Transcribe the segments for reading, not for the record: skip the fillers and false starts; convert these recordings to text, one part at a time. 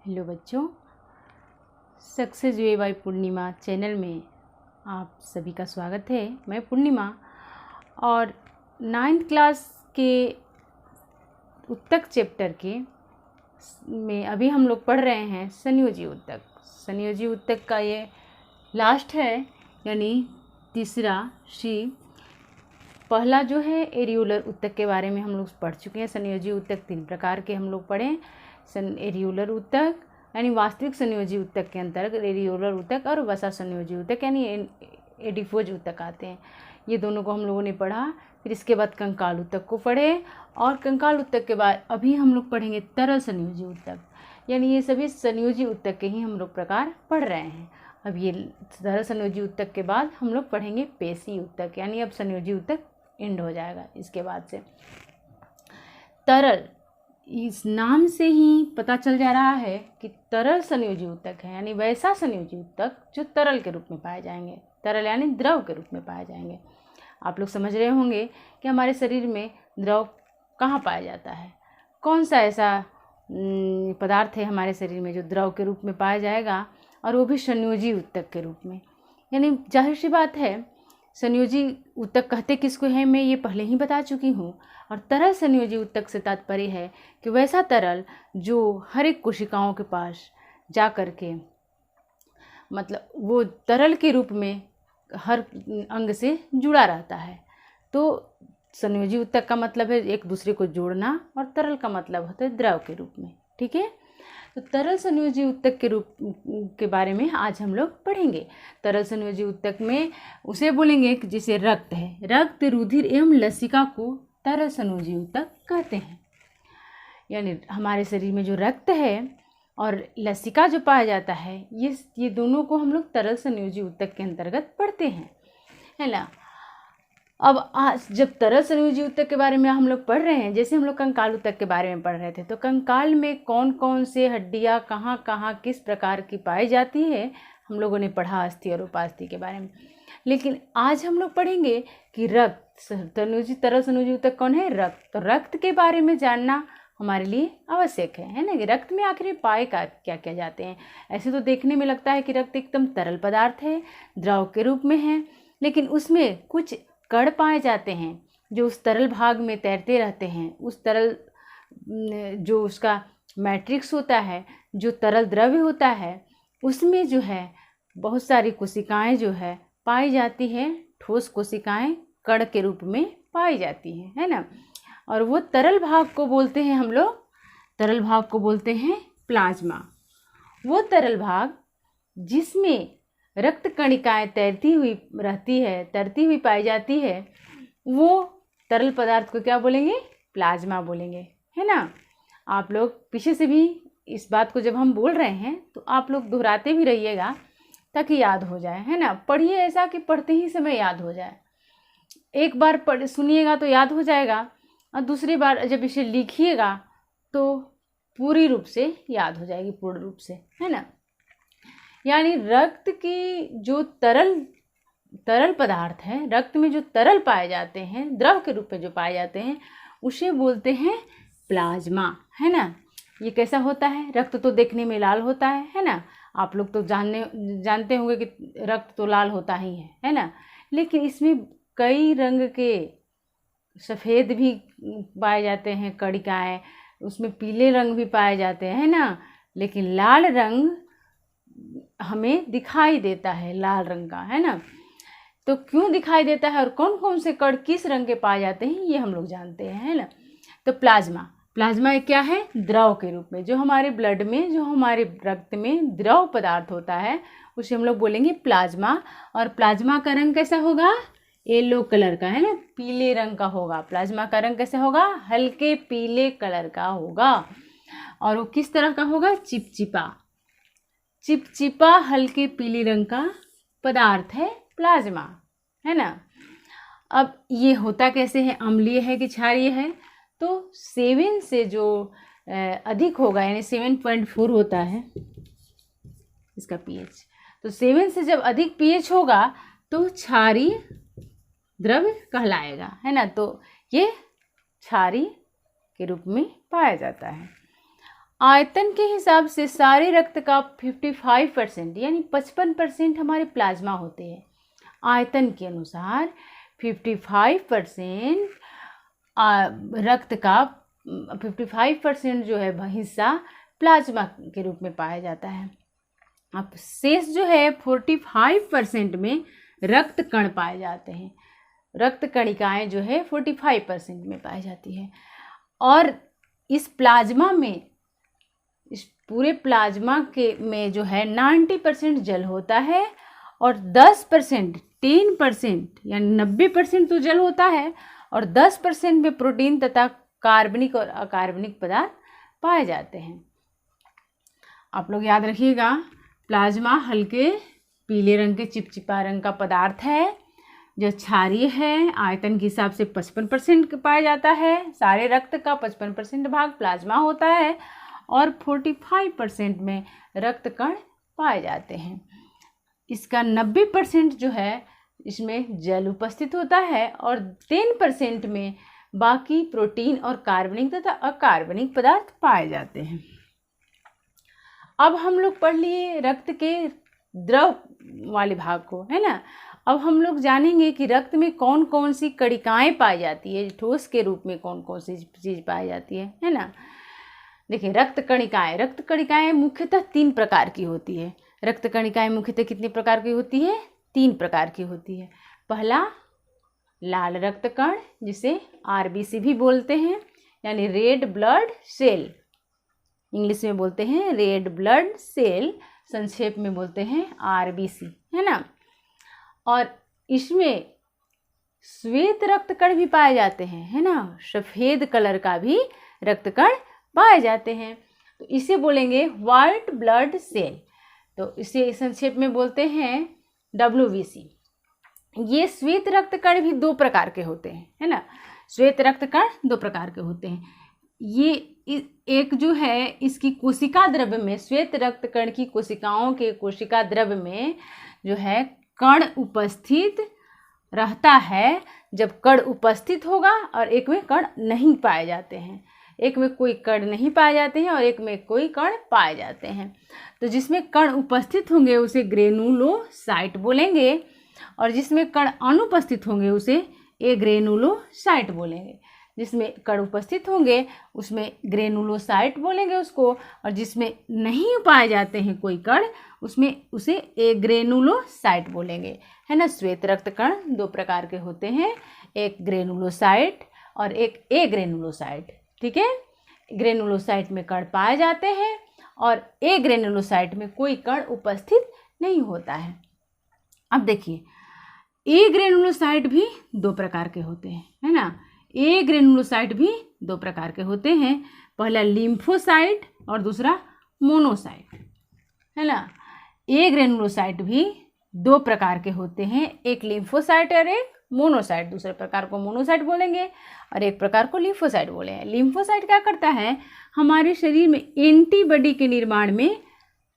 Hello बच्चों, success way by Purnima channel में आप सभी का स्वागत है। मैं पूर्णिमा और 9th क्लास के उत्तक चैप्टर के में अभी हम लोग पढ़ रहे हैं संयोजी उत्तक। संयोजी उत्तक का ये लास्ट है, यानी तीसरा सी। पहला जो है एरियोलर उत्तक के बारे में हम लोग पढ़ चुके हैं। संयोजी उत्तक 3 प्रकार के हम लोग पढ़े। एरियोलर उत्तक यानी वास्तविक संयोजी उत्तक के अंतर्गत एरियोलर उत्तक और वसा संयोजी उत्तक यानी एडिफोज उत्तक आते हैं। ये दोनों को हम लोगों ने पढ़ा। फिर इसके बाद कंकाल उत्तक को पढ़े और कंकाल उत्तक के बाद अभी हम लोग पढ़ेंगे तरल संयोजी उत्तक, यानी ये सभी संयोजी उत्तक के ही हम लोग प्रकार पढ़ रहे हैं। अब ये तरल संयोजी उत्तक के बाद हम लोग पढ़ेंगे पेशी उत्तक, यानी अब संयोजी उत्तक एंड हो जाएगा इसके बाद से। तरल, इस नाम से ही पता चल जा रहा है कि तरल संयोजी उत्तक है, यानी वैसा संयोजी उत्तक जो तरल के रूप में पाए जाएंगे। तरल यानी द्रव के रूप में पाए जाएंगे। आप लोग समझ रहे होंगे कि हमारे शरीर में द्रव कहाँ पाया जाता है, कौन सा ऐसा पदार्थ है हमारे शरीर में जो द्रव के रूप में पाया जाएगा, और वो भी संयोजी उत्तक के रूप में। यानी जाहिर सी बात है, संयोजी उत्तक कहते किसको है मैं ये पहले ही बता चुकी हूँ। और तरल संयोजी उत्तक से तात्पर्य है कि वैसा तरल जो हर एक कोशिकाओं के पास जा कर के, मतलब वो तरल के रूप में हर अंग से जुड़ा रहता है। तो संयोजी उत्तक का मतलब है एक दूसरे को जोड़ना, और तरल का मतलब होता है द्रव के रूप में। ठीक है, तो तरल संयोजी उत्तक के रूप के बारे में आज हम लोग पढ़ेंगे। तरल संयोजी उत्तक में उसे बोलेंगे कि जैसे रक्त है, रक्त, रुधिर एवं लसिका को तरल संयोजी उत्तक कहते हैं। यानी हमारे शरीर में जो रक्त है और लसिका जो पाया जाता है, ये दोनों को हम लोग तरल संयोजी उत्तक के अंतर्गत पढ़ते हैं, है ना। अब आज जब तरल संयोजी उत्तक के बारे में हम लोग पढ़ रहे हैं, जैसे हम लोग कंकाल उत्तक के बारे में पढ़ रहे थे, तो कंकाल में कौन कौन से हड्डियाँ कहाँ कहाँ किस प्रकार की पाई जाती है हम लोगों ने पढ़ा, अस्थि और उपास्थि के बारे में। लेकिन आज हम लोग पढ़ेंगे कि रक्त, तरल संयोजी उत्तक कौन है? रक्त। तो रक्त के बारे में जानना हमारे लिए आवश्यक है ना, कि रक्त में आखिर पाए क्या क्या जाते हैं। ऐसे तो देखने में लगता है कि रक्त एकदम तरल पदार्थ है, द्रव के रूप में है, लेकिन उसमें कुछ कण पाए जाते हैं जो उस तरल भाग में तैरते रहते हैं। उस तरल जो उसका मैट्रिक्स होता है, जो तरल द्रव्य होता है, उसमें जो है बहुत सारी कोशिकाएं जो है पाई जाती है। ठोस कोशिकाएं कण के रूप में पाई जाती हैं, है ना। और वो तरल भाग को बोलते हैं हम लोग, तरल भाग को बोलते हैं प्लाज्मा। वो तरल भाग जिसमें रक्त कणिकाएं तैरती हुई पाई जाती है, वो तरल पदार्थ को क्या बोलेंगे? प्लाज्मा बोलेंगे, है ना। आप लोग पीछे से भी इस बात को जब हम बोल रहे हैं तो आप लोग दोहराते भी रहिएगा ताकि याद हो जाए, है ना। पढ़िए ऐसा कि पढ़ते ही समय याद हो जाए। एक बार सुनिएगा तो याद हो जाएगा, और दूसरी बार जब इसे लिखिएगा तो पूरी रूप से याद हो जाएगी, पूर्ण रूप से, है ना। यानी रक्त की जो तरल पदार्थ है, रक्त में जो तरल पाए जाते हैं, द्रव के रूप में जो पाए जाते हैं, उसे बोलते हैं प्लाज्मा, है ना। ये कैसा होता है? रक्त तो देखने में लाल होता है ना। आप लोग तो जानते होंगे कि रक्त तो लाल होता ही है ना। लेकिन इसमें कई रंग के सफ़ेद भी पाए जाते हैं कणिकाएं, उसमें पीले रंग भी पाए जाते हैं, है ना। लेकिन लाल रंग हमें दिखाई देता है, लाल रंग का, है ना। तो क्यों दिखाई देता है और कौन कौन से कण किस रंग के पाए जाते हैं, ये हम लोग जानते हैं, है ना। तो प्लाज्मा क्या है? द्रव के रूप में, जो हमारे ब्लड में, जो हमारे रक्त में द्रव पदार्थ होता है, उसे हम लोग बोलेंगे प्लाज्मा। और प्लाज्मा का रंग कैसा होगा? येलो कलर का, है ना, पीले रंग का होगा। प्लाज्मा का रंग कैसे होगा? हल्के पीले कलर का होगा। और वो किस तरह का होगा? चिपचिपा हल्के पीले रंग का पदार्थ है प्लाज्मा, है ना। अब ये होता कैसे है? अम्लीय है कि क्षारीय है? तो 7 से जो अधिक होगा, यानी 7.4 होता है इसका pH। तो 7 से जब अधिक pH होगा तो क्षारीय द्रव्य कहलाएगा, है ना। तो ये क्षारीय के रूप में पाया जाता है। आयतन के हिसाब से सारे रक्त का 55% यानी 55% हमारे प्लाज्मा होते हैं। आयतन के अनुसार 55% रक्त का 55% जो है हिस्सा प्लाज्मा के रूप में पाया जाता है। अब शेष जो है 45% में रक्त कण पाए जाते हैं। रक्त कणिकाएं जो है 45% में पाई जाती है। और इस प्लाज्मा में, इस पूरे प्लाज्मा के में जो है 90% जल होता है और 10% 10% यानी 90% तो जल होता है और 10% में प्रोटीन तथा कार्बनिक और अकार्बनिक पदार्थ पाए जाते हैं। आप लोग याद रखिएगा, प्लाज्मा हल्के पीले रंग के चिपचिपा रंग का पदार्थ है जो क्षारीय है। आयतन के हिसाब से 55% पाया जाता है। सारे रक्त का 55% भाग प्लाज्मा होता है और 45% में रक्त कण पाए जाते हैं। इसका 90% जो है इसमें जल उपस्थित होता है और 10% में बाकी प्रोटीन और कार्बनिक तथा अकार्बनिक पदार्थ पाए जाते हैं। अब हम लोग पढ़ लिए रक्त के द्रव वाले भाग को, है ना। अब हम लोग जानेंगे कि रक्त में कौन कौन सी कणिकाएं पाई जाती है, ठोस के रूप में कौन कौन सी चीज़ पाई जाती है ना। देखिए, रक्त कणिकाएं मुख्यतः 3 प्रकार की होती है। रक्त कणिकाएं मुख्यतः कितने प्रकार की होती है? 3 प्रकार की होती है। पहला लाल रक्त कण, जिसे आरबीसी भी बोलते हैं, यानी रेड ब्लड सेल, इंग्लिश में बोलते हैं रेड ब्लड सेल, संक्षेप में बोलते हैं आरबीसी, है ना। और इसमें श्वेत रक्त कण भी पाए जाते हैं, है ना। सफ़ेद कलर का भी रक्त कण पाए जाते हैं, तो इसे बोलेंगे वाइट ब्लड सेल। तो इसे संक्षेप में बोलते हैं WBC। ये श्वेत रक्त कण भी 2 प्रकार के होते हैं, है ना। श्वेत रक्त कण 2 प्रकार के होते हैं। ये एक जो है इसकी कोशिका द्रव्य में, श्वेत रक्त कण की कोशिकाओं के कोशिका द्रव्य में जो है कण उपस्थित रहता है। जब कण उपस्थित होगा और एक में कण नहीं पाए जाते हैं, एक में कोई कण नहीं पाए जाते हैं और एक में कोई कण पाए जाते हैं। तो जिसमें कण उपस्थित होंगे उसे ग्रेनुलोसाइट बोलेंगे और जिसमें कण अनुपस्थित होंगे उसे एग्रेनुलोसाइट बोलेंगे। जिसमें कण उपस्थित होंगे उसमें ग्रेनुलोसाइट बोलेंगे उसको, और जिसमें नहीं पाए जाते हैं कोई कण उसमें उसे एग्रेनुलोसाइट बोलेंगे, है ना। श्वेत रक्त कण 2 प्रकार के होते हैं, एक ग्रेनुलोसाइट और एक एग्रेनुलोसाइट, ठीक है। ग्रेनुलोसाइट में कण पाए जाते हैं और एग्रेनुलोसाइट में कोई कण उपस्थित नहीं होता है। अब देखिए, एग्रेनुलोसाइट भी 2 प्रकार के होते हैं, है ना। एग्रेनुलोसाइट भी 2 प्रकार के होते हैं। पहला लिम्फोसाइट और दूसरा मोनोसाइट, है ना। एग्रेनुलोसाइट भी 2 प्रकार के होते हैं, एक लिम्फोसाइट और एक मोनोसाइट। दूसरे प्रकार को मोनोसाइट बोलेंगे और एक प्रकार को लिम्फोसाइट बोलेंगे। लिम्फोसाइट क्या करता है? हमारे शरीर में एंटीबॉडी के निर्माण में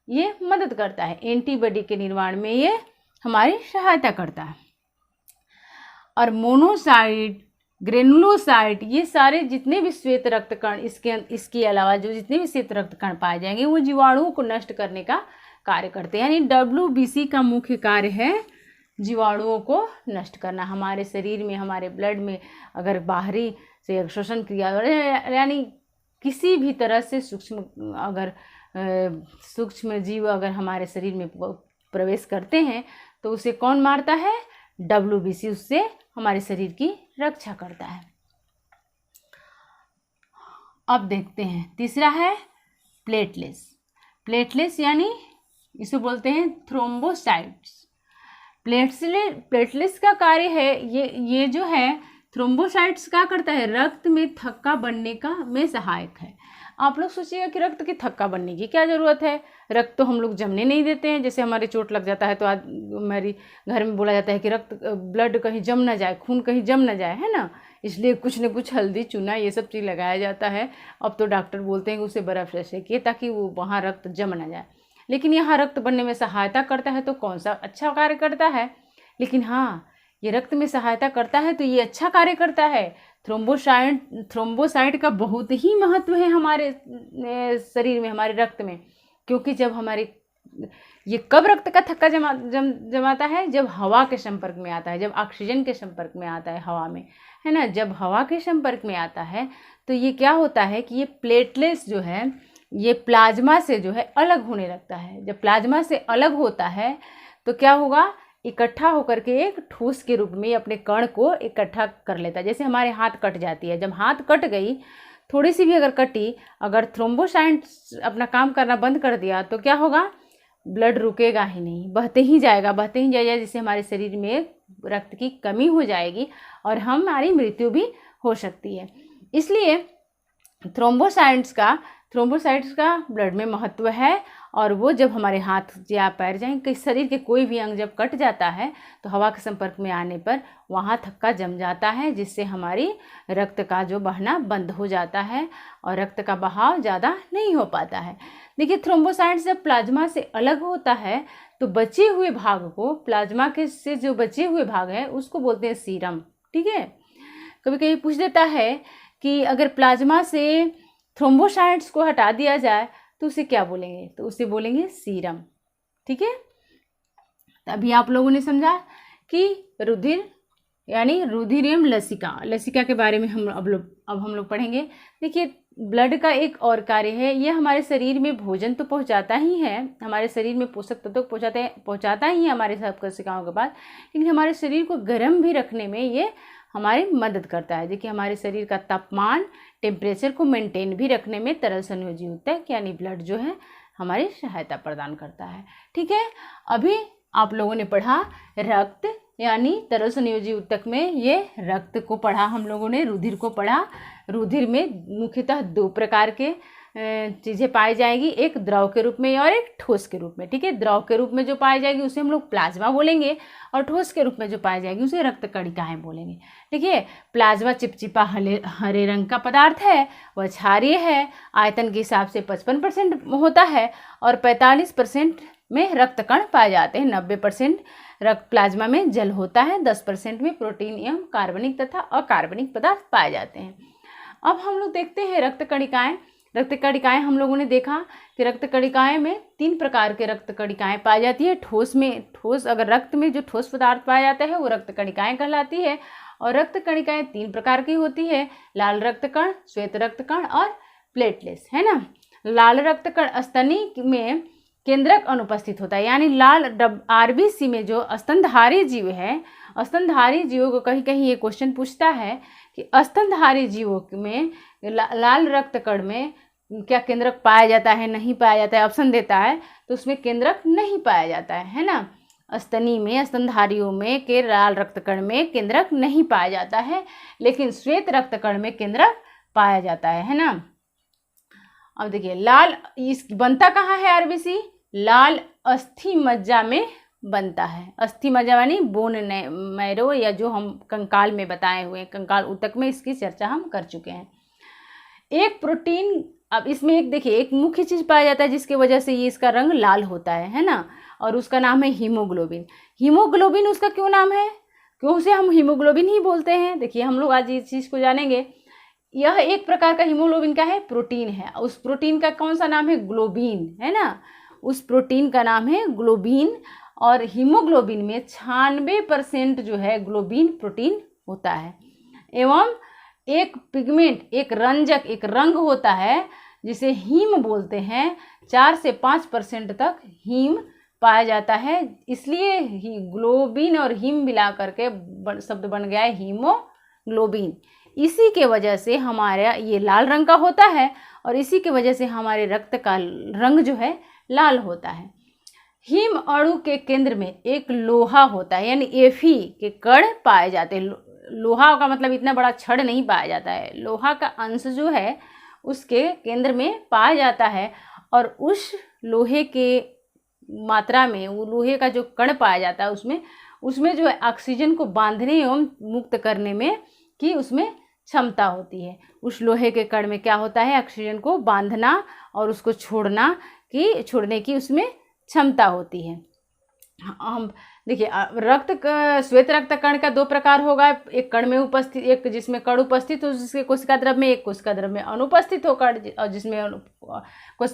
ये मदद करता है, एंटीबॉडी के निर्माण में ये हमारी सहायता करता है। और मोनोसाइट, ग्रेनुलोसाइट, ये सारे जितने भी श्वेत रक्त कण, इसके अलावा जो जितने भी श्वेत रक्त कण पाए जाएंगे वो जीवाणुओं को नष्ट करने का कार्य करते हैं। यानी WBC का मुख्य कार्य है जीवाणुओं को नष्ट करना। हमारे शरीर में, हमारे ब्लड में अगर बाहरी से अवशोषण क्रिया यानी किसी भी तरह से सूक्ष्म जीव अगर हमारे शरीर में प्रवेश करते हैं तो उसे कौन मारता है? WBC उससे हमारे शरीर की रक्षा करता है। अब देखते हैं, तीसरा है प्लेटलेट्स। प्लेटलेट्स यानी इसे बोलते हैं थ्रोम्बोसाइट्स। प्लेटलेट्स का कार्य है, ये जो है थ्रोम्बोसाइट्स क्या करता है? रक्त में थक्का बनने का में सहायक है। आप लोग सोचिएगा कि रक्त की थक्का बनने की क्या ज़रूरत है? रक्त तो हम लोग जमने नहीं देते हैं। जैसे हमारे चोट लग जाता है तो हमारी घर में बोला जाता है कि ब्लड कहीं जम ना जाए, खून कहीं जम ना जाए, है ना। इसलिए कुछ न कुछ हल्दी, चूना, ये सब चीज़ लगाया जाता है। अब तो डॉक्टर बोलते हैं कि उसे बर्फ़ से सेकिए ताकि वो वहाँ रक्त जम ना जाए। लेकिन यहाँ रक्त बनने में सहायता करता है तो कौन सा अच्छा कार्य करता है। लेकिन हाँ, ये रक्त में सहायता करता है, तो ये अच्छा कार्य करता है। थ्रोम्बोसाइट का बहुत ही महत्व है हमारे शरीर में, हमारे रक्त में, क्योंकि जब हमारे ये कब रक्त का थक्का जमाता है, जब हवा के संपर्क में आता है, जब ऑक्सीजन के संपर्क में आता है हवा में, है ना। जब हवा के संपर्क में आता है तो ये क्या होता है कि ये प्लेटलेट्स जो है ये प्लाज्मा से जो है अलग होने लगता है। जब प्लाज्मा से अलग होता है तो क्या होगा, इकट्ठा होकर के एक ठोस के रूप में अपने कण को इकट्ठा कर लेता है। जैसे हमारे हाथ कट जाती है, जब हाथ कट गई, थोड़ी सी भी अगर कटी, अगर थ्रोम्बोसाइट्स अपना काम करना बंद कर दिया तो क्या होगा, ब्लड रुकेगा ही नहीं, बहते ही जाएगा, जिससे हमारे शरीर में रक्त की कमी हो जाएगी और हमारी मृत्यु भी हो सकती है। इसलिए थ्रोम्बोसाइट्स का ब्लड में महत्व है। और वो जब हमारे हाथ या पैर जाए, शरीर के कोई भी अंग जब कट जाता है तो हवा के संपर्क में आने पर वहाँ थक्का जम जाता है, जिससे हमारी रक्त का जो बहना बंद हो जाता है और रक्त का बहाव ज़्यादा नहीं हो पाता है। देखिए, थ्रोम्बोसाइट्स जब प्लाज्मा से अलग होता है तो बचे हुए भाग को, प्लाज्मा के से जो बचे हुए भाग है उसको बोलते हैं सीरम। ठीक है, कभी कभी पूछ देता है कि अगर प्लाज्मा से थ्रोम्बोसाइट्स को हटा दिया जाए तो उसे क्या बोलेंगे, तो उसे बोलेंगे सीरम। ठीक है, तो अभी आप लोगों ने समझा कि रुधिर यानी रुधिर एवं लसिका के बारे में अब हम लोग पढ़ेंगे। देखिए, ब्लड का एक और कार्य है, ये हमारे शरीर में भोजन तो पहुंचाता ही है, हमारे शरीर में पोषक तत्व पहुंचाता ही है हमारे सब कोशिकाओं के पास, लेकिन हमारे शरीर को गर्म भी रखने में ये हमारी मदद करता है। देखिए, हमारे शरीर का तापमान, टेम्परेचर को मेंटेन भी रखने में तरल संयोजी ऊतक यानी ब्लड जो है हमारी सहायता प्रदान करता है। ठीक है, अभी आप लोगों ने पढ़ा रक्त यानी तरल संयोजी ऊतक में ये रक्त को पढ़ा हम लोगों ने, रुधिर को पढ़ा। रुधिर में मुख्यतः 2 प्रकार के चीज़ें पाई जाएगी, एक द्रव के रूप में और एक ठोस के रूप में। ठीक है, द्रव के रूप में जो पाई जाएगी उसे हम लोग प्लाज्मा बोलेंगे और ठोस के रूप में जो पाई जाएगी उसे रक्त कणिकाएं बोलेंगे। देखिए, प्लाज्मा चिपचिपा हरे रंग का पदार्थ है, वह क्षारीय है, आयतन के हिसाब से 55% होता है और 45% में रक्त कण पाए जाते हैं। 90% रक्त प्लाज्मा में जल होता है, 10% में प्रोटीन एवं कार्बनिक तथा अकार्बनिक पदार्थ पाए जाते हैं। अब हम लोग देखते हैं रक्त कणिकाएं हम लोगों ने देखा कि रक्त कणिकाएं में 3 प्रकार के रक्त कणिकाएं पाई जाती है। ठोस अगर रक्त में जो ठोस पदार्थ पाया जाता है वो रक्त कणिकाएं कहलाती है। और रक्त कणिकाएं 3 प्रकार की होती है, लाल रक्त कण, श्वेत रक्त कण और प्लेटलेट्स, है ना। लाल रक्त कण स्तनी में केंद्रक अनुपस्थित होता है, यानी लाल आरबीसी में जो स्तनधारी जीव है, स्तनधारी जीवों को कहीं कहीं ये क्वेश्चन पूछता है कि स्तनधारी जीवों में लाल रक्त कण में क्या केंद्रक पाया जाता है, नहीं पाया जाता है, ऑप्शन देता है तो उसमें केंद्रक नहीं पाया जाता है ना। स्तनी में, स्तनधारियों में के लाल रक्त कण में केंद्रक नहीं पाया जाता है, लेकिन श्वेत रक्त कण में केंद्रक पाया जाता है ना। अब देखिए, लाल इस बनता कहाँ है आरबीसी, लाल अस्थि मज्जा में बनता है। अस्थि मज्जा यानी बोन मैरो, या जो हम कंकाल में बताए हुए, कंकाल ऊतक में इसकी चर्चा हम कर चुके हैं। एक प्रोटीन, अब इसमें एक देखिए, एक मुख्य चीज पाया जाता है जिसकी वजह से ये इसका रंग लाल होता है ना, और उसका नाम है हीमोग्लोबिन। हीमोग्लोबिन उसका क्यों नाम है, क्यों उसे हम हीमोग्लोबिन ही बोलते हैं। देखिए, हम लोग आज इस चीज को जानेंगे। यह एक प्रकार का हीमोग्लोबिन का है, प्रोटीन है। उस प्रोटीन का कौन सा नाम है, ग्लोबिन, है ना। उस प्रोटीन का नाम है ग्लोबिन। और हीमोग्लोबिन में 96% जो है ग्लोबिन प्रोटीन होता है। एवं एक पिगमेंट, एक रंजक, एक रंग होता है जिसे हीम बोलते हैं। 4 से 5% तक हीम पाया जाता है, इसलिए ही ग्लोबिन और हीम मिला करके शब्द बन गया है हीमोग्लोबिन। इसी के वजह से हमारा ये लाल रंग का होता है और इसी के वजह से हमारे रक्त का रंग जो है लाल होता है। हीम अणु के केंद्र में एक लोहा होता है, यानी एफी के कण पाए जाते हैं। लोहा का मतलब इतना बड़ा छड़ नहीं पाया जाता है, लोहा का अंश जो है उसके केंद्र में पाया जाता है। और उस लोहे के मात्रा में, वो लोहे का जो कण पाया जाता है उसमें जो है ऑक्सीजन को बांधने एवं मुक्त करने में कि उसमें क्षमता होती है। उस लोहे के कण में क्या होता है, ऑक्सीजन को बांधना और उसको छोड़ने की उसमें क्षमता होती है। हम देखिए श्वेत रक्त कण का दो प्रकार होगा, एक कण में उपस्थित, एक जिसमें कण उपस्थित हो जिसके कोशिका द्रव में, एक कोशिका द्रव में अनुपस्थित हो कण, और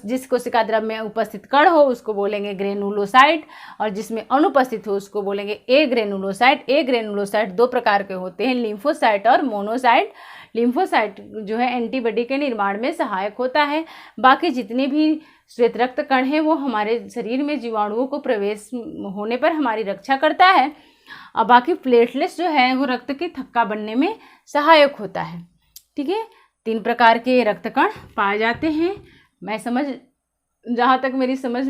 जिस कोशिका द्रव में उपस्थित कण हो उसको बोलेंगे ग्रेनुलोसाइट, और जिसमें अनुपस्थित हो उसको बोलेंगे ए ग्रेनुलोसाइट। ए ग्रेनुलोसाइट दो प्रकार के होते हैं, लिम्फोसाइट और मोनोसाइट। लिम्फोसाइट जो है एंटीबॉडी के निर्माण में सहायक होता है। बाकी जितने भी श्वेत रक्त कण है वो हमारे शरीर में जीवाणुओं को प्रवेश होने पर हमारी रक्षा करता है, और बाकी प्लेटलेट्स जो है वो रक्त के थक्का बनने में सहायक होता है। ठीक है, 3 प्रकार के रक्त कण पाए जाते हैं। मैं जहाँ तक मेरी समझ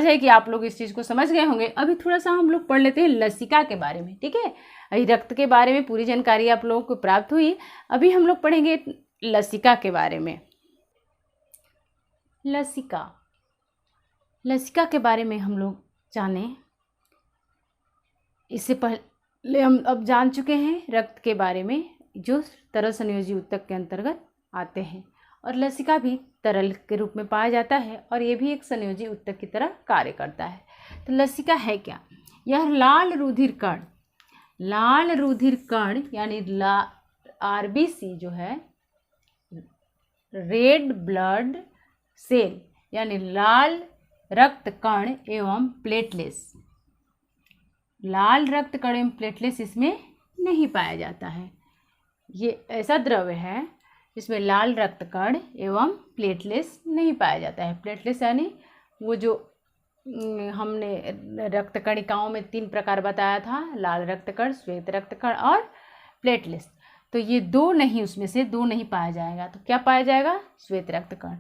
है कि आप लोग इस चीज़ को समझ गए होंगे। अभी थोड़ा सा हम लोग पढ़ लेते हैं लसिका के बारे में। ठीक है, अभी रक्त के बारे में पूरी जानकारी आप लोगों को प्राप्त हुई, अभी हम लोग पढ़ेंगे लसिका के बारे में। लसिका के बारे में हम लोग जाने, इससे पहले हम अब जान चुके हैं रक्त के बारे में जो तरल संयोजी ऊतक के अंतर्गत आते हैं, और लसिका भी तरल के रूप में पाया जाता है और ये भी एक संयोजी ऊतक की तरह कार्य करता है। तो लसिका है क्या? यह लाल रुधिर कण यानी आरबीसी जो है, रेड ब्लड सेल यानी लाल रक्त कण एवं प्लेटलेट्स, लाल रक्त कण एवं प्लेटलेट्स इसमें नहीं पाया जाता है। ये ऐसा द्रव्य है जिसमें लाल रक्त कण एवं प्लेटलेट्स नहीं पाया जाता है। प्लेटलेट्स यानी वो जो हमने रक्त कणिकाओं में 3 प्रकार बताया था, लाल रक्त कण, श्वेत रक्त कण और प्लेटलेट्स। तो ये 2 नहीं, उसमें से 2 नहीं पाया जाएगा। तो क्या पाया जाएगा? श्वेत रक्त कण।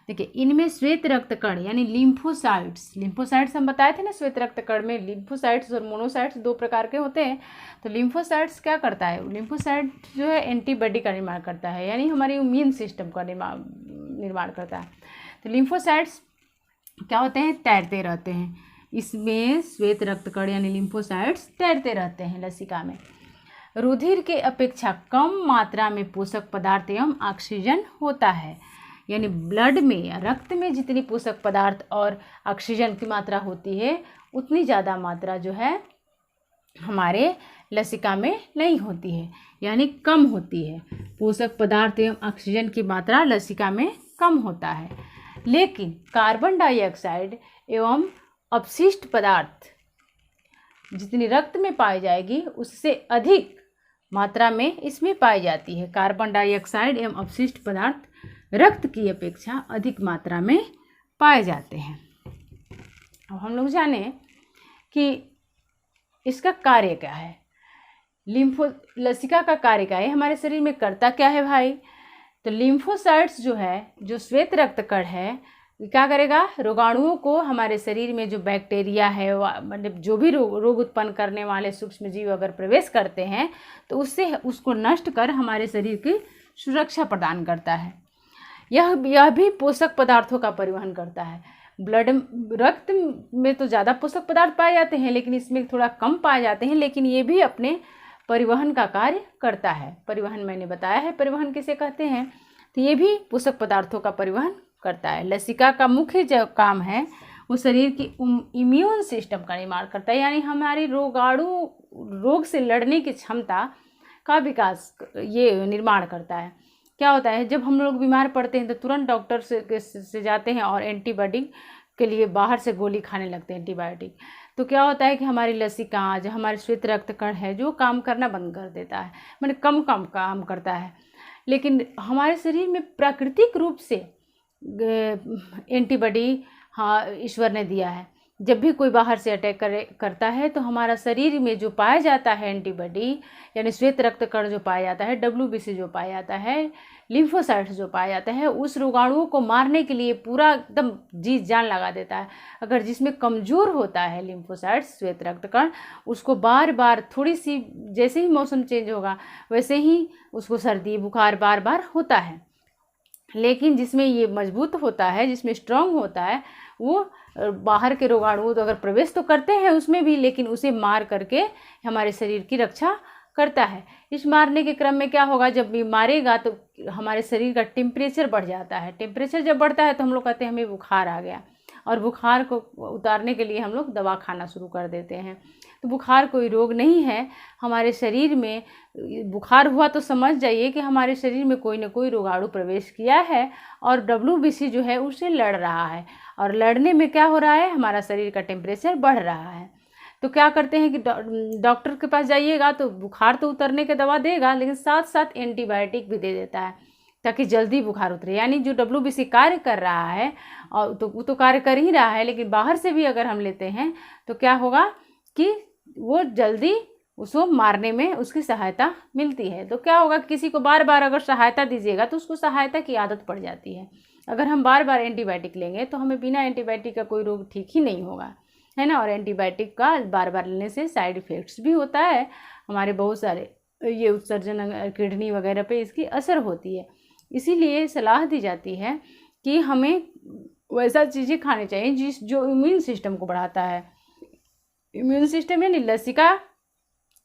देखिए, इनमें श्वेत रक्त कण यानी लिम्फोसाइट्स हम बताए थे ना, श्वेत रक्त कण में लिम्फोसाइट्स और मोनोसाइट्स 2 प्रकार के होते हैं। तो लिम्फोसाइट्स क्या करता है? लिम्फोसाइट जो है एंटीबॉडी का निर्माण करता है, यानी हमारे इम्यून सिस्टम का निर्माण करता है। तो लिम्फोसाइट्स क्या होते हैं? तैरते रहते हैं। इसमें श्वेत रक्त कण यानी लिम्फोसाइट्स तैरते रहते हैं लसिका में। रुधिर के अपेक्षा कम मात्रा में पोषक पदार्थ एवं ऑक्सीजन होता है, यानी ब्लड में या रक्त में जितनी पोषक पदार्थ और ऑक्सीजन की मात्रा होती है उतनी ज़्यादा मात्रा जो है हमारे लसिका में नहीं होती है, यानी कम होती है। पोषक पदार्थ एवं ऑक्सीजन की मात्रा लसिका में कम होता है, लेकिन कार्बन डाइऑक्साइड एवं अपशिष्ट पदार्थ जितनी रक्त में पाई जाएगी उससे अधिक मात्रा में इसमें पाई जाती है। कार्बन डाइऑक्साइड एवं अपशिष्ट पदार्थ रक्त की अपेक्षा अधिक मात्रा में पाए जाते हैं। अब हम लोग जाने कि इसका कार्य क्या है। लसिका का कार्य क्या है, हमारे शरीर में करता क्या है भाई? तो लिम्फोसाइट्स जो है, जो श्वेत रक्त कण है, क्या करेगा? रोगाणुओं को हमारे शरीर में जो बैक्टीरिया है, मतलब जो भी रोग उत्पन्न करने वाले सूक्ष्म जीव अगर प्रवेश करते हैं तो उसको नष्ट कर हमारे शरीर की सुरक्षा प्रदान करता है। यह भी पोषक पदार्थों का परिवहन करता है। रक्त में तो ज़्यादा पोषक पदार्थ पाए जाते हैं, लेकिन इसमें थोड़ा कम पाए जाते हैं, लेकिन ये भी अपने परिवहन का कार्य करता है। परिवहन मैंने बताया है, परिवहन किसे कहते हैं। तो ये भी पोषक पदार्थों का परिवहन करता है। लसिका का मुख्य जो काम है वो शरीर की इम्यून सिस्टम का निर्माण करता है, यानी हमारी रोग से लड़ने की क्षमता का विकास ये निर्माण करता है। क्या होता है, जब हम लोग बीमार पड़ते हैं तो तुरंत डॉक्टर से जाते हैं और एंटीबायोटिक के लिए बाहर से गोली खाने लगते हैं, एंटीबायोटिक। तो क्या होता है कि हमारी लसिका, जो हमारे श्वेत रक्त कण है, जो काम करना बंद कर देता है, मैंने कम काम करता है। लेकिन हमारे शरीर में प्राकृतिक रूप से एंटीबॉडी ईश्वर ने दिया है। जब भी कोई बाहर से अटैक करता है तो हमारा शरीर में जो पाया जाता है एंटीबॉडी, यानी श्वेत रक्त कण जो पाया जाता है, WBC जो पाया जाता है, लिम्फोसाइट्स जो पाया जाता है, उस रोगाणुओं को मारने के लिए पूरा एकदम जी जान लगा देता है। अगर जिसमें कमज़ोर होता है लिम्फोसाइट्स, श्वेत रक्त कण, उसको बार बार थोड़ी सी, जैसे ही मौसम चेंज होगा वैसे ही उसको सर्दी बुखार बार बार होता है। लेकिन जिसमें ये मजबूत होता है, जिसमें स्ट्रांग होता है, वो बाहर के रोगाणु तो अगर प्रवेश तो करते हैं उसमें भी, लेकिन उसे मार करके हमारे शरीर की रक्षा करता है। इस मारने के क्रम में क्या होगा, जब भी मारेगा तो हमारे शरीर का टेम्परेचर बढ़ जाता है। टेम्परेचर जब बढ़ता है तो हम लोग कहते हैं हमें बुखार आ गया, और बुखार को उतारने के लिए हम लोग दवा खाना शुरू कर देते हैं। तो बुखार कोई रोग नहीं है। हमारे शरीर में बुखार हुआ तो समझ जाइए कि हमारे शरीर में कोई ना कोई रोगाणु प्रवेश किया है और WBC जो है उससे लड़ रहा है, और लड़ने में क्या हो रहा है, हमारा शरीर का टेम्परेचर बढ़ रहा है। तो क्या करते हैं कि डॉक्टर के पास जाइएगा तो बुखार तो उतरने की दवा देगा, लेकिन साथ साथ एंटीबायोटिक भी दे देता है ताकि जल्दी बुखार उतरे। यानी जो WBC कार्य कर रहा है, और तो वो तो कार्य कर ही रहा है, लेकिन बाहर से भी अगर हम लेते हैं तो क्या होगा कि वो जल्दी उसको मारने में उसकी सहायता मिलती है। तो क्या होगा, किसी को बार बार अगर सहायता दीजिएगा तो उसको सहायता की आदत पड़ जाती है। अगर हम बार बार एंटीबायोटिक लेंगे तो हमें बिना एंटीबायोटिक का कोई रोग ठीक ही नहीं होगा, है ना। और एंटीबायोटिक का बार बार लेने से साइड इफ़ेक्ट्स भी होता है, हमारे बहुत सारे ये उत्सर्जन किडनी वगैरह पे इसकी असर होती है। इसीलिए सलाह दी जाती है कि हमें वैसा चीज़ें खानी चाहिए जो इम्यून सिस्टम को बढ़ाता है। इम्यून सिस्टम यानी लसिका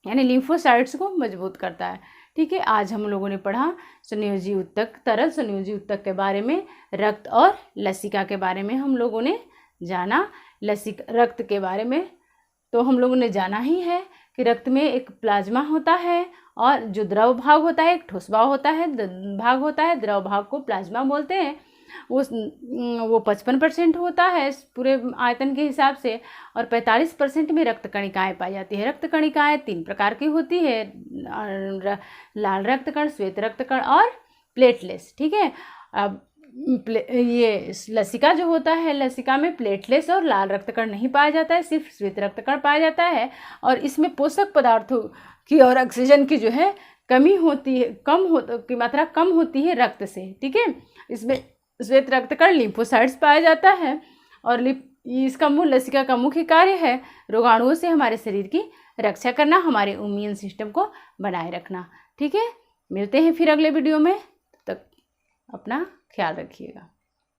यानी लिम्फोसाइट्स को मजबूत करता है। ठीक है, आज हम लोगों ने पढ़ा संयोजी उत्तक, तरल संयोजी उत्तक के बारे में, रक्त और लसिका के बारे में हम लोगों ने जाना। रक्त के बारे में तो हम लोगों ने जाना ही है कि रक्त में एक प्लाज्मा होता है और जो द्रव भाग होता है, एक ठोस भाग होता है, भाग होता है, द्रव भाग को प्लाज्मा बोलते हैं। वो 55% होता है पूरे आयतन के हिसाब से, और 45% में रक्त कणिकाएँ पाई जाती है। रक्त कणिकाएँ 3 प्रकार की होती है, लाल रक्त कण, श्वेत रक्त कण और प्लेटलेट्स। ठीक है, अब ये लसिका जो होता है, लसिका में प्लेटलेट्स और लाल रक्त कण नहीं पाया जाता है, सिर्फ श्वेत रक्त कण पाया जाता है। और इसमें पोषक पदार्थों की और ऑक्सीजन की जो है कमी होती है, की मात्रा कम होती है रक्त से। ठीक है, इसमें श्वेत रक्त कण लिम्फोसाइट्स पाया जाता है, और इसका लसिका का मुख्य कार्य है रोगाणुओं से हमारे शरीर की रक्षा करना, हमारे इम्यून सिस्टम को बनाए रखना। ठीक है, मिलते हैं फिर अगले वीडियो में, तब तक अपना ख्याल रखिएगा।